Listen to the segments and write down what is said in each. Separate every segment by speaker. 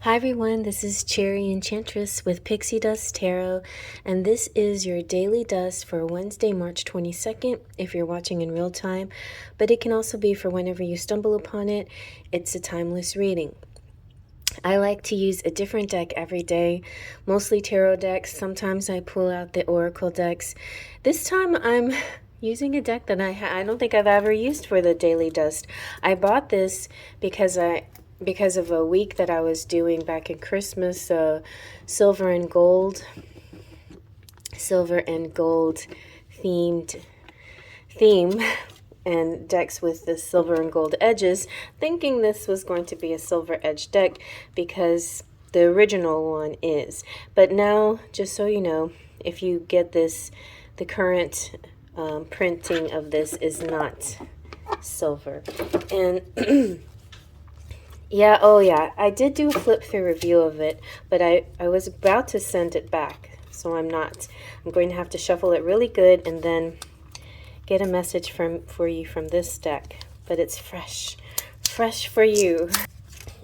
Speaker 1: Hi everyone, this is Cherry Enchantress with Pixie Dust Tarot, and this is your daily dust for Wednesday, March 22nd, if you're watching in real time, but it can also be for whenever you stumble upon it. It's a timeless reading. I like to use a different deck every day, mostly tarot decks. Sometimes I pull out the oracle decks. This time I'm using a deck that I don't think I've ever used for the daily dust. I bought this because of a week that I was doing back in Christmas, silver and gold themed theme and decks with the silver and gold edges, thinking this was going to be a silver edge deck because the original one is. But now, just so you know, if you get this, the current printing of this is not silver. And yeah, oh yeah, I did do a flip through review of it, but I was about to send it back, so I'm not. I'm going to have to shuffle it really good and then get a message for you from this deck, but it's fresh for you.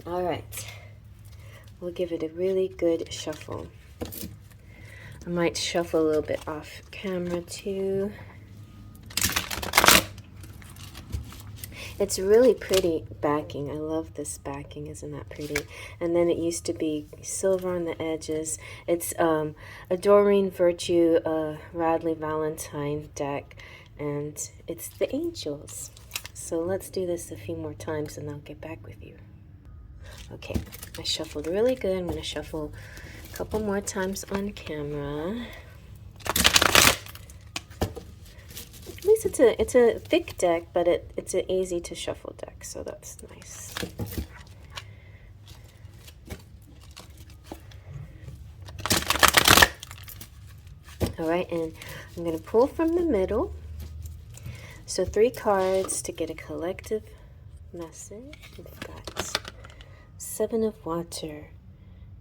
Speaker 1: All right, we'll give it a really good shuffle. I might shuffle a little bit off camera too. It's really pretty backing. I love this backing. Isn't that pretty? And then it used to be silver on the edges. It's a Doreen Virtue Radley Valentine deck, and it's the angels. So let's do this a few more times and I'll get back with you. Okay, I shuffled really good. I'm going to shuffle a couple more times on camera. At least it's a thick deck, but it's an easy to shuffle deck, so that's nice. All right, and I'm going to pull from the middle. So 3 cards to get a collective message. We've got 7 of Water,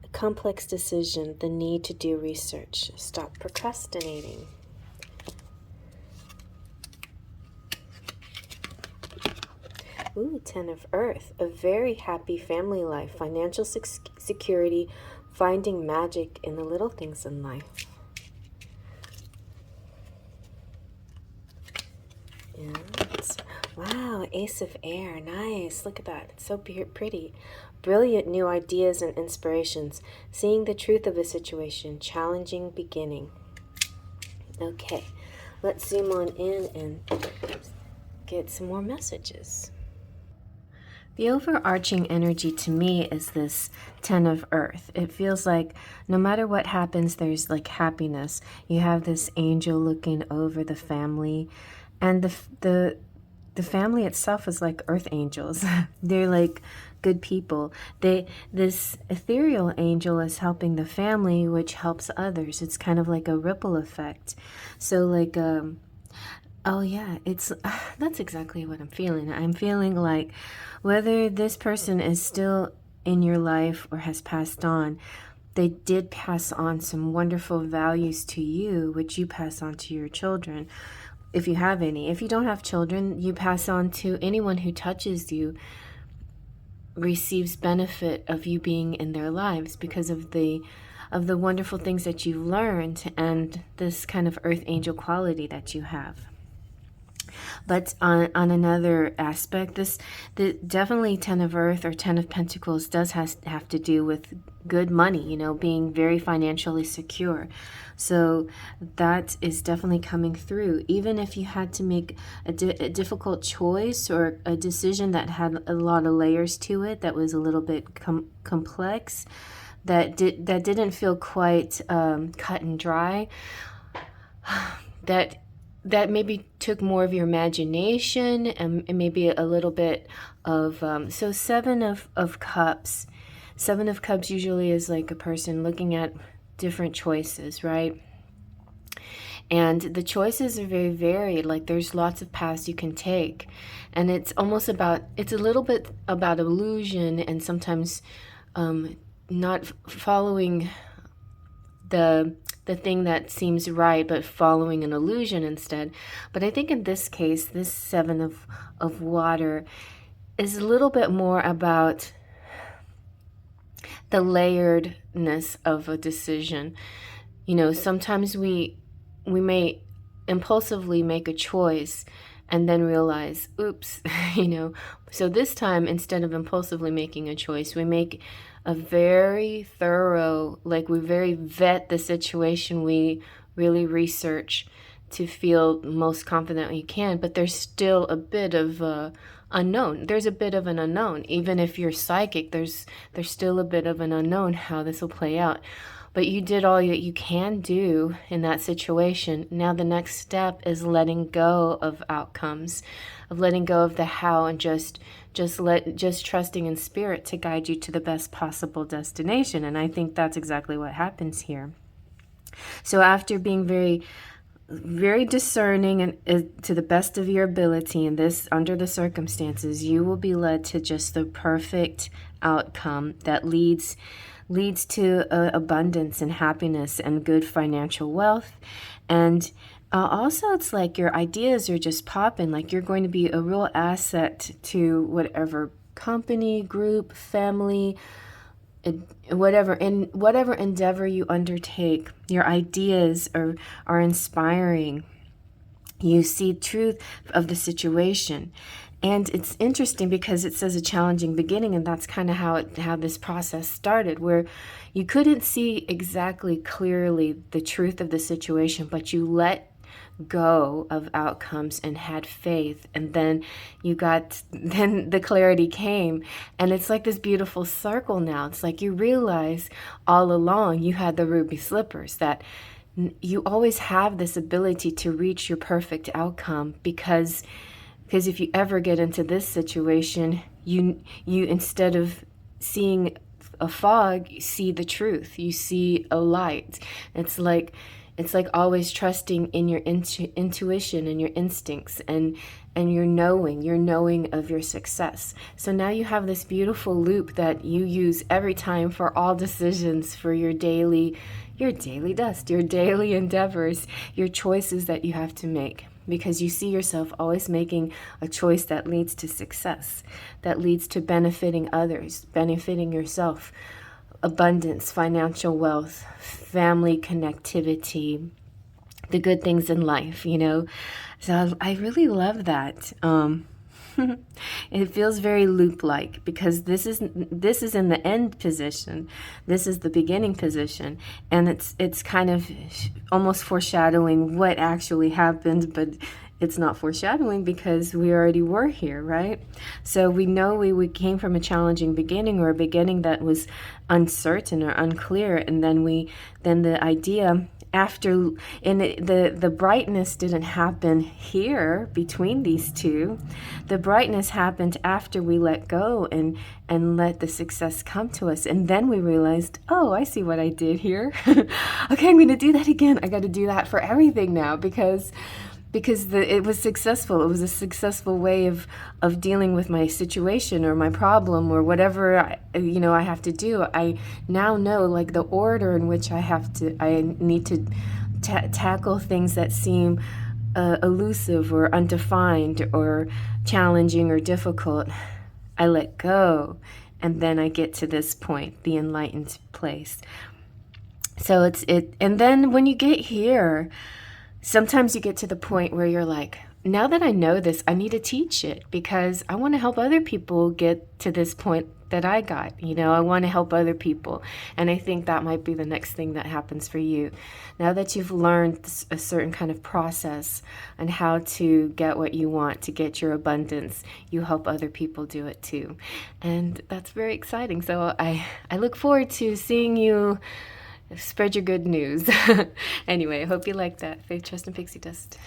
Speaker 1: a complex decision, the need to do research, stop procrastinating. Ooh, 10 of Earth, a very happy family life, financial security, finding magic in the little things in life. And, wow, Ace of Air, nice, look at that, it's so pretty. Brilliant new ideas and inspirations, seeing the truth of a situation, challenging beginning. Okay, let's zoom on in and get some more messages. The overarching energy to me is this 10 of Earth. It feels like no matter what happens, there's like happiness. You have this angel looking over the family, and the family itself is like earth angels. They're like good people. This ethereal angel is helping the family, which helps others. It's kind of like a ripple effect. So like oh yeah, it's that's exactly what I'm feeling. I'm feeling like whether this person is still in your life or has passed on, they did pass on some wonderful values to you, which you pass on to your children, if you have any. If you don't have children, you pass on to anyone who touches you, receives benefit of you being in their lives because of the wonderful things that you've learned and this kind of earth angel quality that you have. But on another aspect, definitely 10 of Earth or 10 of Pentacles does have to do with good money, you know, being very financially secure. So that is definitely coming through. Even if you had to make a difficult choice or a decision that had a lot of layers to it, that was a little bit complex, that didn't feel quite cut and dry, that maybe took more of your imagination and maybe a little bit of so 7 of Cups. 7 of Cups usually is like a person looking at different choices, right? And the choices are very varied. Like there's lots of paths you can take, and it's almost about, it's a little bit about illusion and sometimes not following the thing that seems right, but following an illusion instead. But I think in this case, this 7 of Water is a little bit more about the layeredness of a decision. You know, sometimes we may impulsively make a choice and then realize, oops, you know. So this time, instead of impulsively making a choice, we make a very thorough, like we very vet the situation, we really research to feel most confident you can, but there's still a bit of unknown. There's a bit of an unknown. Even if you're psychic, there's still a bit of an unknown how this will play out. But you did all that you can do in that situation. Now the next step is letting go of outcomes, of letting go of the how, and just trusting in spirit to guide you to the best possible destination. And I think that's exactly what happens here. So after being very discerning and to the best of your ability in this, under the circumstances, you will be led to just the perfect outcome that leads to abundance and happiness and good financial wealth. And also, it's like your ideas are just popping, like you're going to be a real asset to whatever company, group, family, whatever endeavor you undertake. Your ideas are inspiring. You see truth of the situation. And it's interesting because it says a challenging beginning, and that's kind of how this process started, where you couldn't see exactly clearly the truth of the situation, but you let go of outcomes and had faith, and then then the clarity came, and it's like this beautiful circle now. It's like you realize all along you had the ruby slippers, that you always have this ability to reach your perfect outcome, because if you ever get into this situation, you instead of seeing a fog, you see the truth. You see a light. It's like always trusting in your intuition and your instincts and your knowing of your success. So now you have this beautiful loop that you use every time for all decisions, for your daily dust, your daily endeavors, your choices that you have to make. Because you see yourself always making a choice that leads to success, that leads to benefiting others, benefiting yourself, abundance, financial wealth, family connectivity, the good things in life, you know. So I really love that. It feels very loop-like, because this is in the end position, this is the beginning position, and it's kind of almost foreshadowing what actually happened, but it's not foreshadowing because we already were here, right? So we know we came from a challenging beginning, or a beginning that was uncertain or unclear, and then the idea after, and the brightness didn't happen here between these two. The brightness happened after we let go and let the success come to us. And then we realized, oh, I see what I did here. Okay, I'm going to do that again. I got to do that for everything now, because it was successful. It was a successful way of dealing with my situation or my problem or whatever I have to do. I now know, like, the order in which I need to tackle things that seem elusive or undefined or challenging or difficult. I let go, and then I get to this point, the enlightened place. So and then when you get here, sometimes you get to the point where you're like, now that I know this, I need to teach it, because I want to help other people get to this point that I got. I want to help other people. And I think that might be the next thing that happens for you. Now that you've learned a certain kind of process and how to get what you want, to get your abundance, you help other people do it too. And that's very exciting. So I look forward to seeing you spread your good news. Anyway, I hope you like that. Faith, Trust, and Pixie Dust.